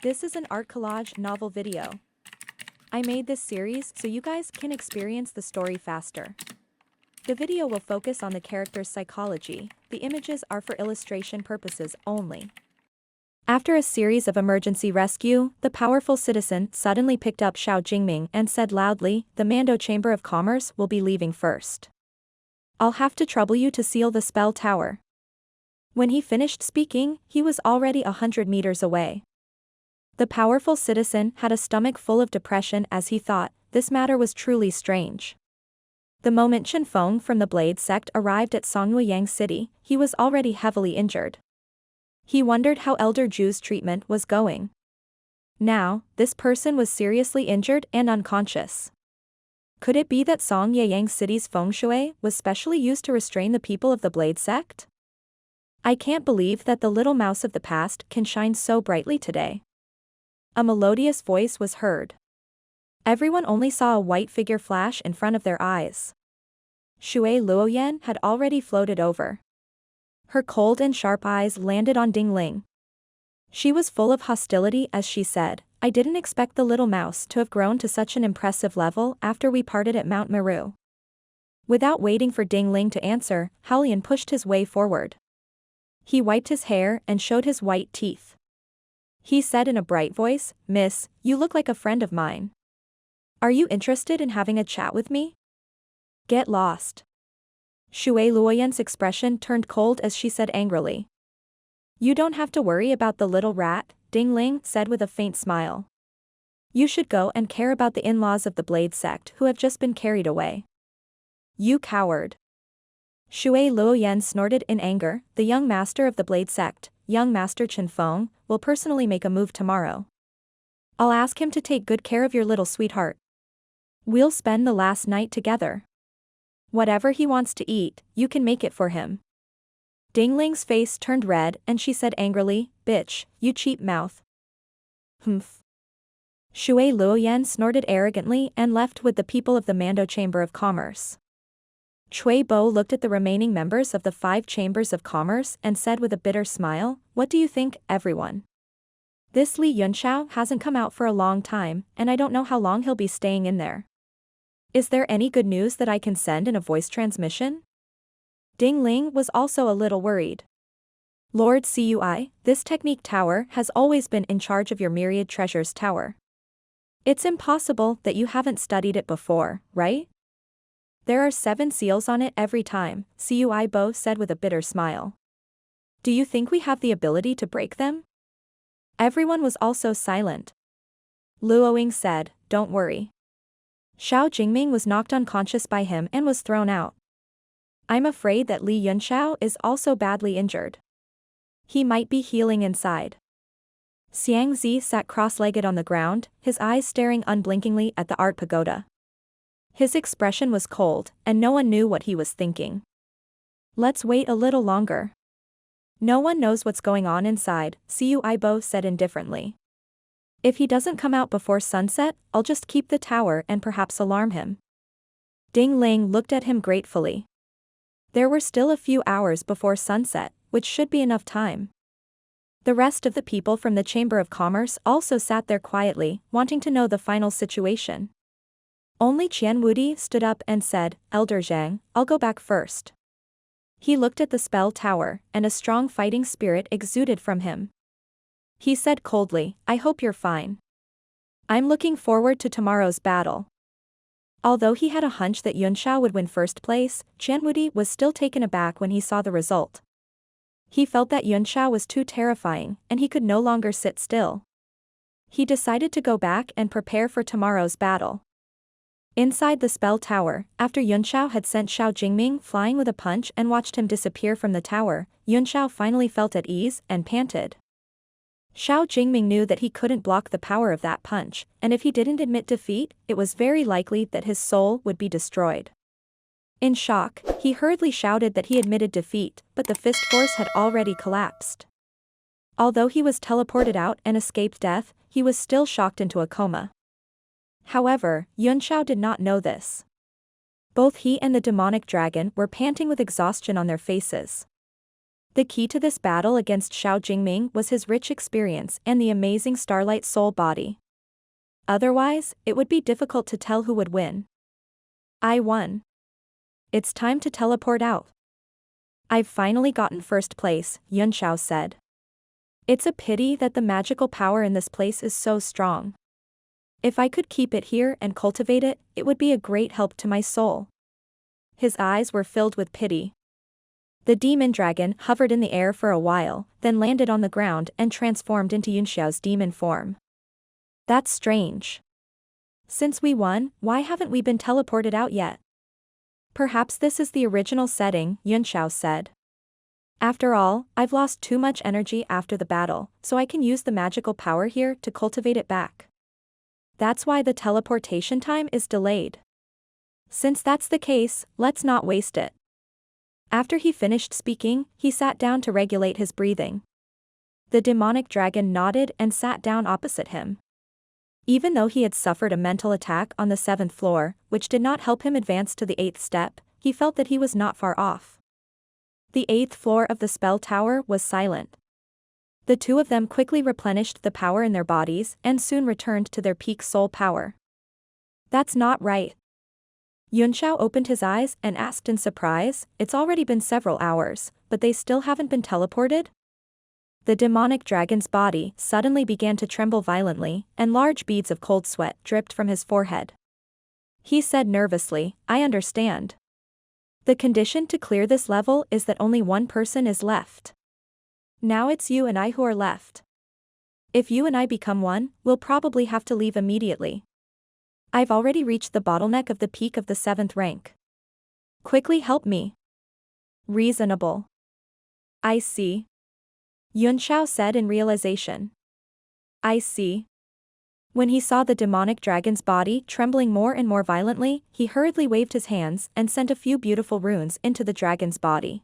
This is an art collage novel video. I made this series so you guys can experience the story faster. The video will focus on the character's psychology, the images are for illustration purposes only. After a series of emergency rescue, the powerful citizen suddenly picked up Xiao Jingming and said loudly, "The Mando Chamber of Commerce will be leaving first. I'll have to trouble you to seal the spell tower." When he finished speaking, he was already 100 meters away. The powerful citizen had a stomach full of depression as he thought, this matter was truly strange. The moment Chen Feng from the Blade sect arrived at Songyuyang City, he was already heavily injured. He wondered how Elder Ju's treatment was going. Now, this person was seriously injured and unconscious. Could it be that Songyuyang City's feng shui was specially used to restrain the people of the Blade sect? I can't believe that the little mouse of the past can shine so brightly today. A melodious voice was heard. Everyone only saw a white figure flash in front of their eyes. Shui Luoyan had already floated over. Her cold and sharp eyes landed on Ding Ling. She was full of hostility as she said, "I didn't expect the little mouse to have grown to such an impressive level after we parted at Mount Meru." Without waiting for Ding Ling to answer, Haolian pushed his way forward. He wiped his hair and showed his white teeth. He said in a bright voice, "Miss, you look like a friend of mine. Are you interested in having a chat with me?" "Get lost." Shui Luoyan's expression turned cold as she said angrily. "You don't have to worry about the little rat," Ding Ling said with a faint smile. "You should go and care about the in-laws of the Blade sect who have just been carried away." "You coward." Shui Luoyan snorted in anger, "The young master of the Blade sect, young master Chen Feng, will personally make a move tomorrow. I'll ask him to take good care of your little sweetheart. We'll spend the last night together. Whatever he wants to eat, you can make it for him." Ding Ling's face turned red and she said angrily, "Bitch, you cheap mouth." "Humph." Shui Luoyan snorted arrogantly and left with the people of the Mando Chamber of Commerce. Cui Bo looked at the remaining members of the 5 chambers of commerce and said with a bitter smile, "What do you think, everyone? This Li Yunxiao hasn't come out for a long time, and I don't know how long he'll be staying in there. Is there any good news that I can send in a voice transmission?" Ding Ling was also a little worried. "Lord Cui, this technique tower has always been in charge of your myriad treasures tower. It's impossible that you haven't studied it before, right? There are 7 seals on it every time," Cui Bo said with a bitter smile. "Do you think we have the ability to break them?" Everyone was also silent. Luoying said, "Don't worry." Xiao Jingming was knocked unconscious by him and was thrown out. "I'm afraid that Li Yunxiao is also badly injured. He might be healing inside." Xiang Zi sat cross-legged on the ground, his eyes staring unblinkingly at the art pagoda. His expression was cold, and no one knew what he was thinking. "Let's wait a little longer. No one knows what's going on inside," Cui Bo said indifferently. "If he doesn't come out before sunset, I'll just keep the tower and perhaps alarm him." Ding Ling looked at him gratefully. There were still a few hours before sunset, which should be enough time. The rest of the people from the Chamber of Commerce also sat there quietly, wanting to know the final situation. Only Qian Wudi stood up and said, "Elder Zhang, I'll go back first." He looked at the spell tower, and a strong fighting spirit exuded from him. He said coldly, "I hope you're fine. I'm looking forward to tomorrow's battle." Although he had a hunch that Yunxiao would win first place, Qian Wudi was still taken aback when he saw the result. He felt that Yunxiao was too terrifying, and he could no longer sit still. He decided to go back and prepare for tomorrow's battle. Inside the spell tower, after Yunxiao had sent Xiao Jingming flying with a punch and watched him disappear from the tower, Yunxiao finally felt at ease and panted. Xiao Jingming knew that he couldn't block the power of that punch, and if he didn't admit defeat, it was very likely that his soul would be destroyed. In shock, he hurriedly shouted that he admitted defeat, but the fist force had already collapsed. Although he was teleported out and escaped death, he was still shocked into a coma. However, Yunxiao did not know this. Both he and the demonic dragon were panting with exhaustion on their faces. The key to this battle against Xiao Jingming was his rich experience and the amazing Starlight Soul body. Otherwise, it would be difficult to tell who would win. I won. It's time to teleport out. I've finally gotten first place, Yunxiao said. It's a pity that the magical power in this place is so strong. If I could keep it here and cultivate it, it would be a great help to my soul. His eyes were filled with pity. The demon dragon hovered in the air for a while, then landed on the ground and transformed into Yunxiao's demon form. That's strange. Since we won, why haven't we been teleported out yet? Perhaps this is the original setting, Yunxiao said. After all, I've lost too much energy after the battle, so I can use the magical power here to cultivate it back. That's why the teleportation time is delayed. Since that's the case, let's not waste it. After he finished speaking, he sat down to regulate his breathing. The demonic dragon nodded and sat down opposite him. Even though he had suffered a mental attack on the 7th floor, which did not help him advance to the 8th step, he felt that he was not far off. The 8th floor of the spell tower was silent. The two of them quickly replenished the power in their bodies and soon returned to their peak soul power. That's not right. Yunxiao opened his eyes and asked in surprise, it's already been several hours, but they still haven't been teleported? The demonic dragon's body suddenly began to tremble violently, and large beads of cold sweat dripped from his forehead. He said nervously, I understand. The condition to clear this level is that only one person is left. Now it's you and I who are left. If you and I become one, we'll probably have to leave immediately. I've already reached the bottleneck of the peak of the 7th rank. Quickly help me. Reasonable. I see. Yunxiao said in realization. I see. When he saw the demonic dragon's body trembling more and more violently, he hurriedly waved his hands and sent a few beautiful runes into the dragon's body.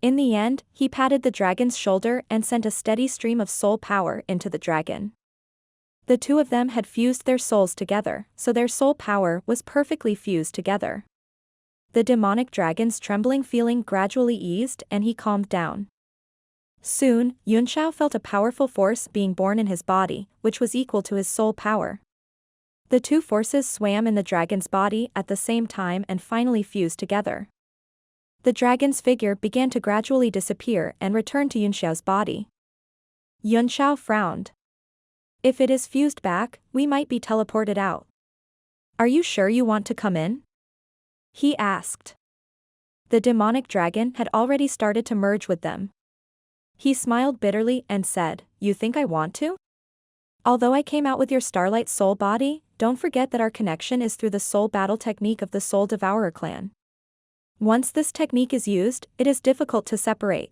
In the end, he patted the dragon's shoulder and sent a steady stream of soul power into the dragon. The two of them had fused their souls together, so their soul power was perfectly fused together. The demonic dragon's trembling feeling gradually eased and he calmed down. Soon, Yunxiao felt a powerful force being born in his body, which was equal to his soul power. The two forces swam in the dragon's body at the same time and finally fused together. The dragon's figure began to gradually disappear and return to Yunxiao's body. Yunxiao frowned. If it is fused back, we might be teleported out. Are you sure you want to come in? He asked. The demonic dragon had already started to merge with them. He smiled bitterly and said, You think I want to? Although I came out with your Starlight Soul body, don't forget that our connection is through the soul battle technique of the Soul Devourer clan. Once this technique is used, it is difficult to separate.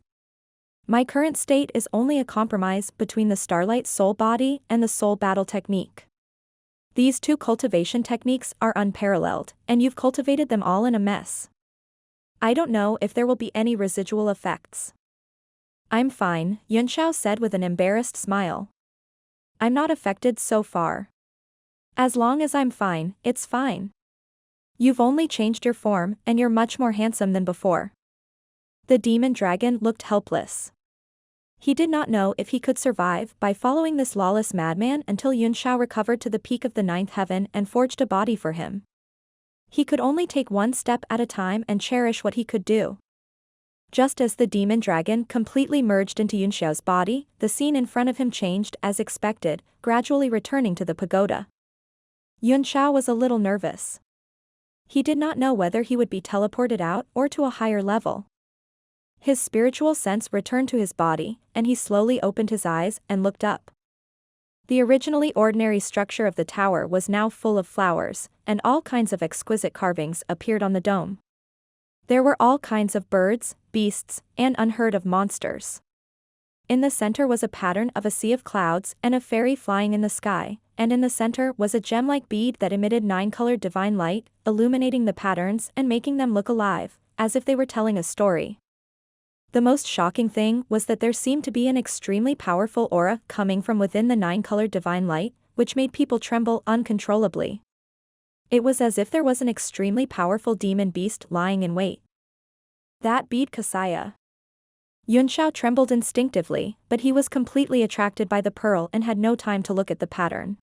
My current state is only a compromise between the Starlight Soul body and the soul battle technique. These two cultivation techniques are unparalleled, and you've cultivated them all in a mess. I don't know if there will be any residual effects. I'm fine, Yunxiao said with an embarrassed smile. I'm not affected so far. As long as I'm fine, it's fine. You've only changed your form, and you're much more handsome than before. The demon dragon looked helpless. He did not know if he could survive by following this lawless madman until Yunxiao recovered to the peak of the 9th heaven and forged a body for him. He could only take one step at a time and cherish what he could do. Just as the demon dragon completely merged into Yunxiao's body, the scene in front of him changed as expected, gradually returning to the pagoda. Yunxiao was a little nervous. He did not know whether he would be teleported out or to a higher level. His spiritual sense returned to his body, and he slowly opened his eyes and looked up. The originally ordinary structure of the tower was now full of flowers, and all kinds of exquisite carvings appeared on the dome. There were all kinds of birds, beasts, and unheard of monsters. In the center was a pattern of a sea of clouds and a fairy flying in the sky, and in the center was a gem-like bead that emitted 9-colored divine light, illuminating the patterns and making them look alive, as if they were telling a story. The most shocking thing was that there seemed to be an extremely powerful aura coming from within the 9-colored divine light, which made people tremble uncontrollably. It was as if there was an extremely powerful demon beast lying in wait. That bead Kasaya. Yunxiao trembled instinctively, but he was completely attracted by the pearl and had no time to look at the pattern.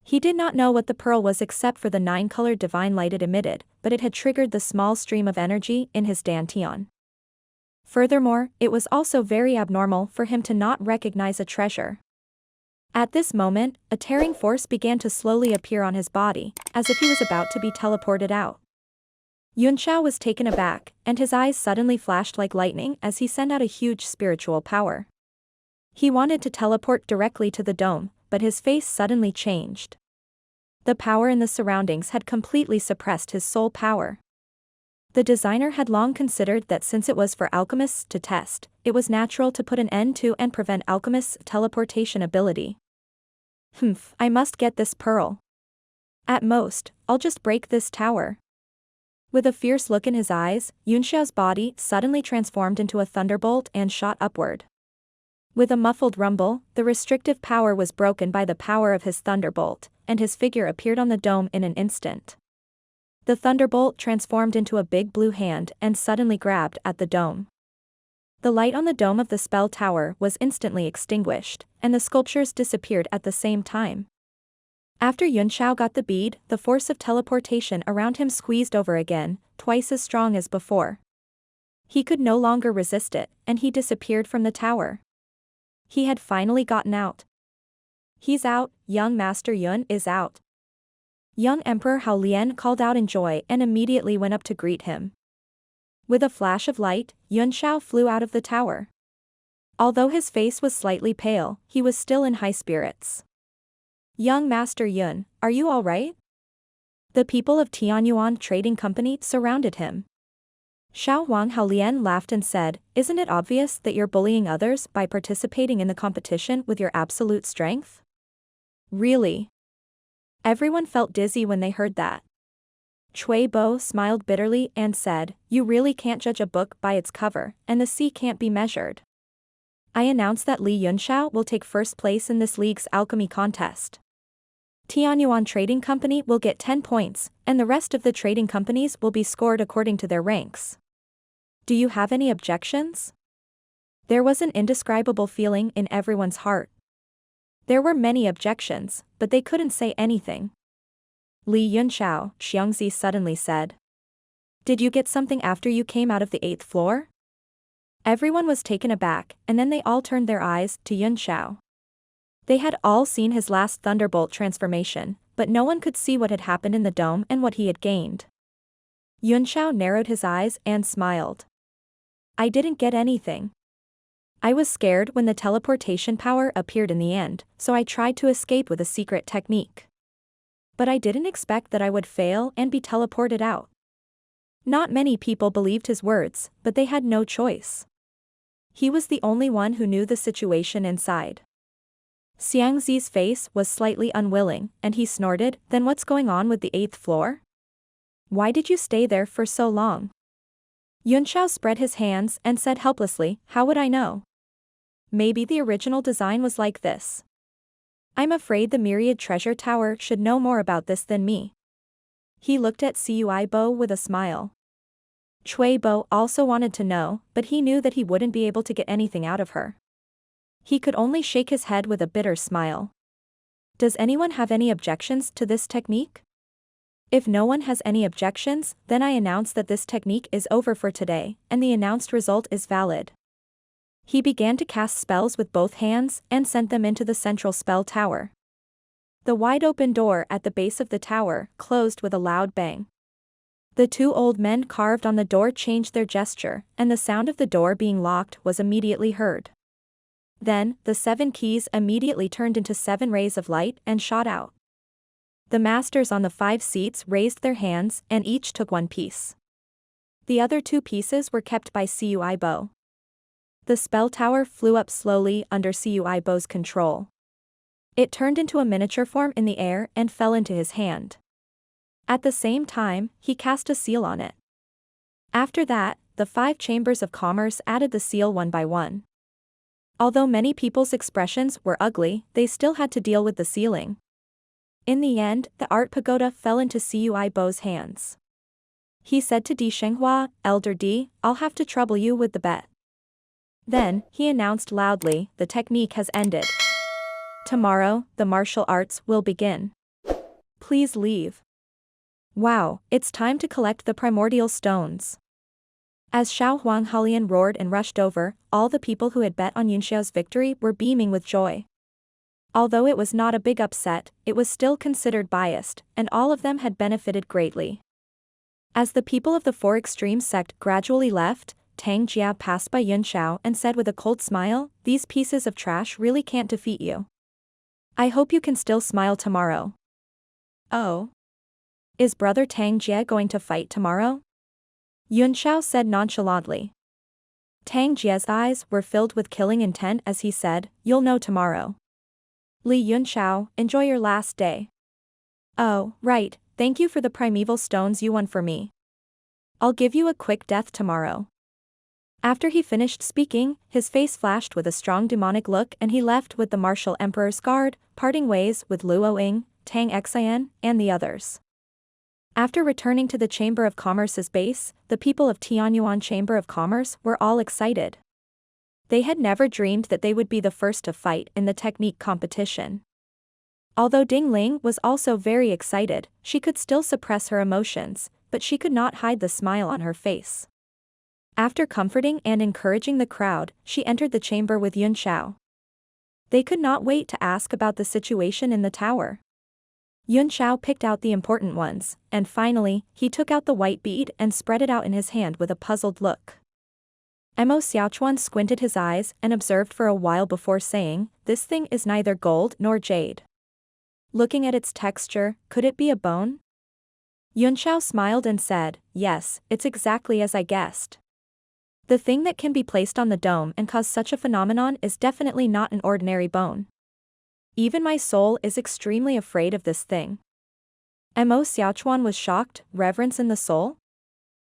He did not know what the pearl was except for the 9-colored divine light it emitted, but it had triggered the small stream of energy in his dantian. Furthermore, it was also very abnormal for him to not recognize a treasure. At this moment, a tearing force began to slowly appear on his body, as if he was about to be teleported out. Yunxiao was taken aback, and his eyes suddenly flashed like lightning as he sent out a huge spiritual power. He wanted to teleport directly to the dome, but his face suddenly changed. The power in the surroundings had completely suppressed his soul power. The designer had long considered that since it was for alchemists to test, it was natural to put an end to and prevent alchemists' teleportation ability. I must get this pearl. At most, I'll just break this tower. With a fierce look in his eyes, Yunxiao's body suddenly transformed into a thunderbolt and shot upward. With a muffled rumble, the restrictive power was broken by the power of his thunderbolt, and his figure appeared on the dome in an instant. The thunderbolt transformed into a big blue hand and suddenly grabbed at the dome. The light on the dome of the spell tower was instantly extinguished, and the sculptures disappeared at the same time. After Yunxiao got the bead, the force of teleportation around him squeezed over again, twice as strong as before. He could no longer resist it, and he disappeared from the tower. He had finally gotten out. He's out, young Master Yun is out. Young Emperor Hao Lian called out in joy and immediately went up to greet him. With a flash of light, Yunxiao flew out of the tower. Although his face was slightly pale, he was still in high spirits. Young Master Yun, are you all right? The people of Tianyuan Trading Company surrounded him. Xiao Huang Haolian laughed and said, "Isn't it obvious that you're bullying others by participating in the competition with your absolute strength?" Really? Everyone felt dizzy when they heard that. Cui Bo smiled bitterly and said, "You really can't judge a book by its cover, and the sea can't be measured. I announce that Li Yunxiao will take first place in this league's alchemy contest. Tianyuan Trading Company will get 10 points, and the rest of the trading companies will be scored according to their ranks. Do you have any objections?" There was an indescribable feeling in everyone's heart. There were many objections, but they couldn't say anything. Li Yunxiao, Xiangzi suddenly said. "Did you get something after you came out of the 8th floor?" Everyone was taken aback, and then they all turned their eyes to Yunxiao. They had all seen his last thunderbolt transformation, but no one could see what had happened in the dome and what he had gained. Yunxiao narrowed his eyes and smiled. "I didn't get anything. I was scared when the teleportation power appeared in the end, so I tried to escape with a secret technique. But I didn't expect that I would fail and be teleported out." Not many people believed his words, but they had no choice. He was the only one who knew the situation inside. Xiangzi's face was slightly unwilling, and he snorted, "Then what's going on with the 8th floor? Why did you stay there for so long?" Yunxiao spread his hands and said helplessly, "How would I know? Maybe the original design was like this. I'm afraid the Myriad Treasure Tower should know more about this than me." He looked at Cui Bo with a smile. Cui Bo also wanted to know, but he knew that he wouldn't be able to get anything out of her. He could only shake his head with a bitter smile. Does anyone have any objections to this technique? If no one has any objections, then I announce that this technique is over for today, and the announced result is valid. He began to cast spells with both hands and sent them into the central spell tower. The wide-open door at the base of the tower closed with a loud bang. The two old men carved on the door changed their gesture, and the sound of the door being locked was immediately heard. Then, the 7 keys immediately turned into 7 rays of light and shot out. The masters on the 5 seats raised their hands and each took 1 piece. The other 2 pieces were kept by Cui Bo. The spell tower flew up slowly under Cui Bo's control. It turned into a miniature form in the air and fell into his hand. At the same time, he cast a seal on it. After that, the 5 chambers of commerce added the seal one by one. Although many people's expressions were ugly, they still had to deal with the sealing. In the end, the art pagoda fell into Cui Bo's hands. He said to Di Shenghua, "Elder Di, I'll have to trouble you with the bet." Then, he announced loudly, the technique has ended. Tomorrow, the martial arts will begin. Please leave. Wow, it's time to collect the primordial stones. As Xiao Huanghalian roared and rushed over, all the people who had bet on Yunxiao's victory were beaming with joy. Although it was not a big upset, it was still considered biased, and all of them had benefited greatly. As the people of the Four Extremes sect gradually left, Tang Jia passed by Yunxiao and said with a cold smile, "These pieces of trash really can't defeat you. I hope you can still smile tomorrow." Oh. Is brother Tang Jia going to fight tomorrow? Yunxiao said nonchalantly. Tang Jia's eyes were filled with killing intent as he said, "You'll know tomorrow." Li Yunxiao, enjoy your last day. Oh, right, thank you for the primeval stones you won for me. I'll give you a quick death tomorrow. After he finished speaking, his face flashed with a strong demonic look and he left with the martial emperor's guard, parting ways with Luo Ying, Tang Xian, and the others. After returning to the Chamber of Commerce's base, the people of Tianyuan Chamber of Commerce were all excited. They had never dreamed that they would be the first to fight in the technique competition. Although Ding Ling was also very excited, she could still suppress her emotions, but she could not hide the smile on her face. After comforting and encouraging the crowd, she entered the chamber with Yunxiao. They could not wait to ask about the situation in the tower. Yunxiao picked out the important ones, and finally, he took out the white bead and spread it out in his hand with a puzzled look. Mo Xiaochuan squinted his eyes and observed for a while before saying, "This thing is neither gold nor jade. Looking at its texture, could it be a bone?" Yunxiao smiled and said, "Yes, it's exactly as I guessed. The thing that can be placed on the dome and cause such a phenomenon is definitely not an ordinary bone. Even my soul is extremely afraid of this thing." Mo Xiaochuan was shocked. Reverence in the soul?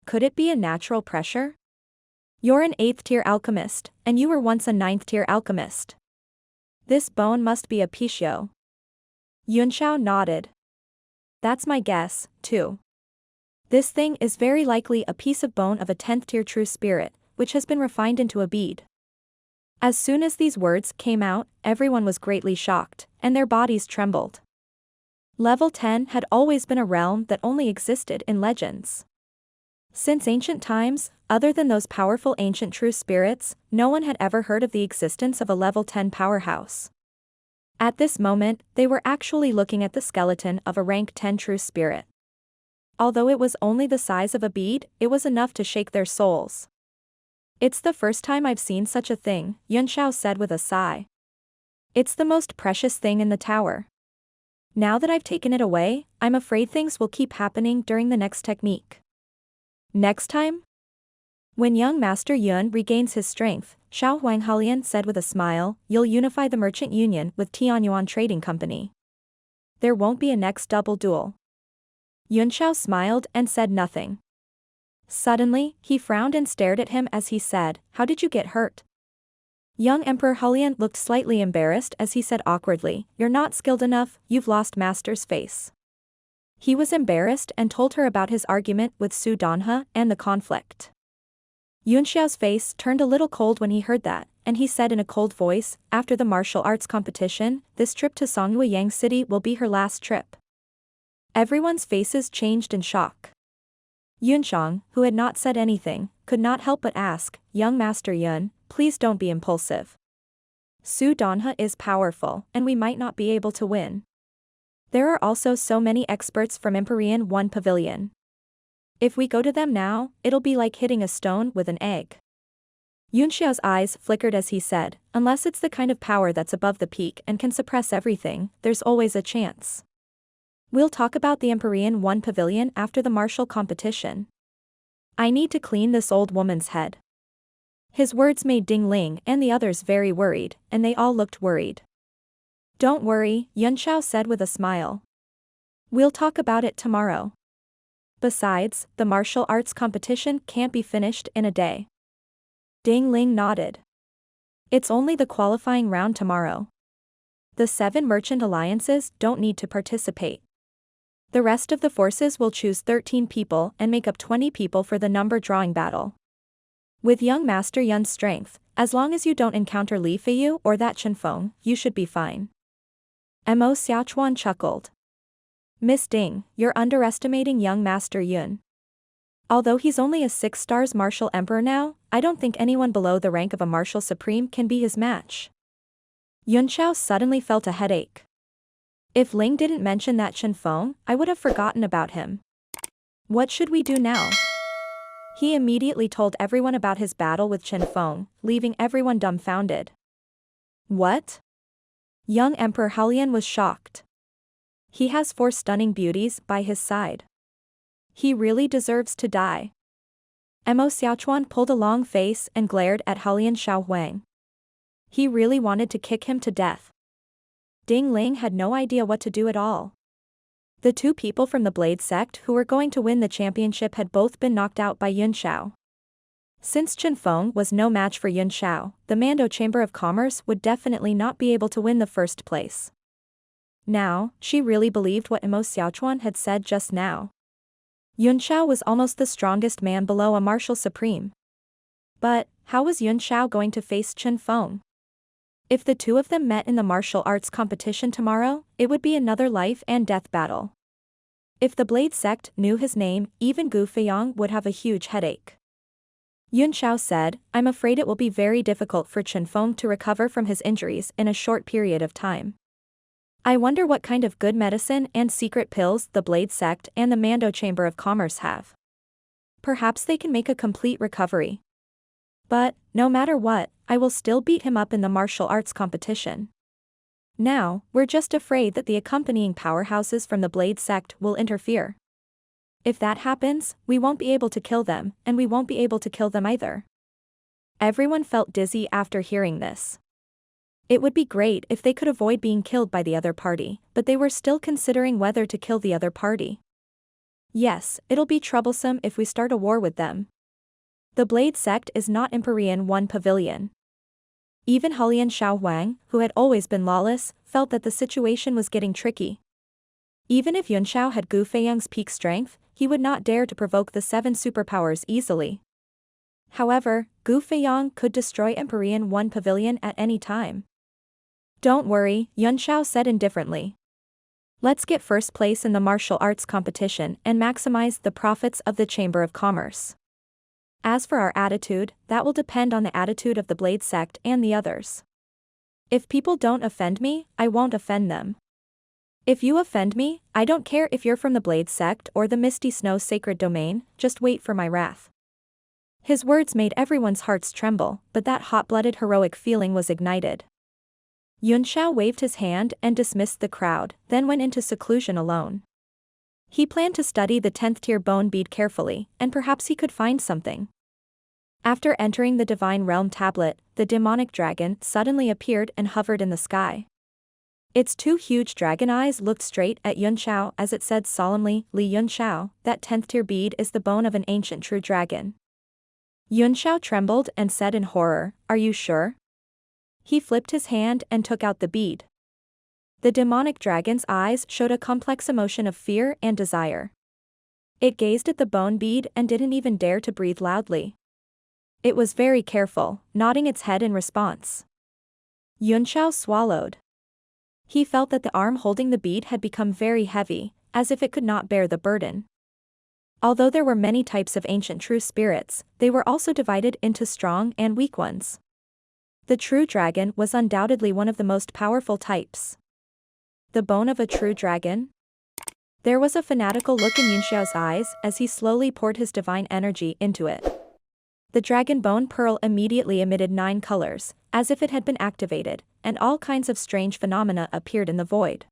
Could it be a natural pressure? You're an 8th-tier alchemist, and you were once a 9th-tier alchemist. This bone must be a Pishio. Yunxiao nodded. That's my guess, too. This thing is very likely a piece of bone of a 10th-tier true spirit, which has been refined into a bead. As soon as these words came out, everyone was greatly shocked, and their bodies trembled. Level 10 had always been a realm that only existed in legends. Since ancient times, other than those powerful ancient true spirits, no one had ever heard of the existence of a level 10 powerhouse. At this moment, they were actually looking at the skeleton of a rank 10 true spirit. Although it was only the size of a bead, it was enough to shake their souls. "It's the first time I've seen such a thing," Yunxiao said with a sigh. "It's the most precious thing in the tower. Now that I've taken it away, I'm afraid things will keep happening during the next technique." Next time? When young Master Yun regains his strength, Xiao Huanghalian said with a smile, "You'll unify the merchant union with Tianyuan Trading Company. There won't be a next double duel." Yunxiao smiled and said nothing. Suddenly, he frowned and stared at him as he said, "How did you get hurt?" Young Emperor Hulian looked slightly embarrassed as he said awkwardly, "You're not skilled enough, you've lost Master's face." He was embarrassed and told her about his argument with Su Danhe and the conflict. Yunxiao's face turned a little cold when he heard that, and he said in a cold voice, "After the martial arts competition, this trip to Songyuyang City will be her last trip." Everyone's faces changed in shock. Yunxiang, who had not said anything, could not help but ask, "Young Master Yun, please don't be impulsive. Su Danhe is powerful, and we might not be able to win. There are also so many experts from Empyrean 1 Pavilion. If we go to them now, it'll be like hitting a stone with an egg." Yunxiao's eyes flickered as he said, "Unless it's the kind of power that's above the peak and can suppress everything, there's always a chance. We'll talk about the Empyrean 1 Pavilion after the martial competition. I need to clean this old woman's head." His words made Ding Ling and the others very worried, and they all looked worried. "Don't worry," Yunxiao said with a smile. "We'll talk about it tomorrow. Besides, the martial arts competition can't be finished in a day." Ding Ling nodded. "It's only the qualifying round tomorrow. The 7 merchant alliances don't need to participate. The rest of the forces will choose 13 people and make up 20 people for the number drawing battle. With young Master Yun's strength, as long as you don't encounter Li Feiyu or that Chenfeng, you should be fine. Mo Xiaochuan chuckled. Miss Ding, you're underestimating young Master Yun. Although he's only a 6 stars martial emperor now, I don't think anyone below the rank of a martial supreme can be his match. Yunxiao suddenly felt a headache. If Ling didn't mention that Chenfeng, I would have forgotten about him. What should we do now? He immediately told everyone about his battle with Chenfeng, leaving everyone dumbfounded. What? Young Emperor Haolian was shocked. He has 4 stunning beauties by his side. He really deserves to die. Mo Xiaochuan pulled a long face and glared at Haolian Xiaohuang. He really wanted to kick him to death. Ding Ling had no idea what to do at all. The 2 people from the Blade sect who were going to win the championship had both been knocked out by Yunxiao. Since Chenfeng was no match for Yunxiao, the Mando Chamber of Commerce would definitely not be able to win the first place. Now, she really believed what Mo Xiaochuan had said just now. Yunxiao was almost the strongest man below a martial supreme. But, how was Yunxiao going to face Chenfeng? If the 2 of them met in the martial arts competition tomorrow, it would be another life and death battle. If the Blade sect knew his name, even Gu Feiyang would have a huge headache. Yunxiao said, I'm afraid it will be very difficult for Chenfeng to recover from his injuries in a short period of time. I wonder what kind of good medicine and secret pills the Blade sect and the Mando Chamber of Commerce have. Perhaps they can make a complete recovery. But, no matter what, I will still beat him up in the martial arts competition. Now, we're just afraid that the accompanying powerhouses from the Blade sect will interfere. If that happens, we won't be able to kill them, and we won't be able to kill them either. Everyone felt dizzy after hearing this. It would be great if they could avoid being killed by the other party, but they were still considering whether to kill the other party. Yes, it'll be troublesome if we start a war with them. The Blade sect is not Empyrean One Pavilion. Even Haolian Xiaohuang, who had always been lawless, felt that the situation was getting tricky. Even if Yunxiao had Gu Feiyang's peak strength, he would not dare to provoke the 7 superpowers easily. However, Gu Feiyang could destroy Empyrean One Pavilion at any time. Don't worry, Yunxiao said indifferently. Let's get first place in the martial arts competition and maximize the profits of the Chamber of Commerce. As for our attitude, that will depend on the attitude of the Blade sect and the others. If people don't offend me, I won't offend them. If you offend me, I don't care if you're from the Blade sect or the Misty Snow Sacred Domain, just wait for my wrath. His words made everyone's hearts tremble, but that hot-blooded heroic feeling was ignited. Yunxiao waved his hand and dismissed the crowd, then went into seclusion alone. He planned to study the 10th tier bone bead carefully, and perhaps he could find something. After entering the Divine Realm tablet, the demonic dragon suddenly appeared and hovered in the sky. Its 2 huge dragon eyes looked straight at Yunxiao as it said solemnly, Li Yunxiao, that 10th tier bead is the bone of an ancient true dragon. Yunxiao trembled and said in horror, Are you sure? He flipped his hand and took out the bead. The demonic dragon's eyes showed a complex emotion of fear and desire. It gazed at the bone bead and didn't even dare to breathe loudly. It was very careful, nodding its head in response. Yunxiao swallowed. He felt that the arm holding the bead had become very heavy, as if it could not bear the burden. Although there were many types of ancient true spirits, they were also divided into strong and weak ones. The true dragon was undoubtedly one of the most powerful types. The bone of a true dragon? There was a fanatical look in Yunxiao's eyes as he slowly poured his divine energy into it. The dragon bone pearl immediately emitted 9 colors, as if it had been activated, and all kinds of strange phenomena appeared in the void.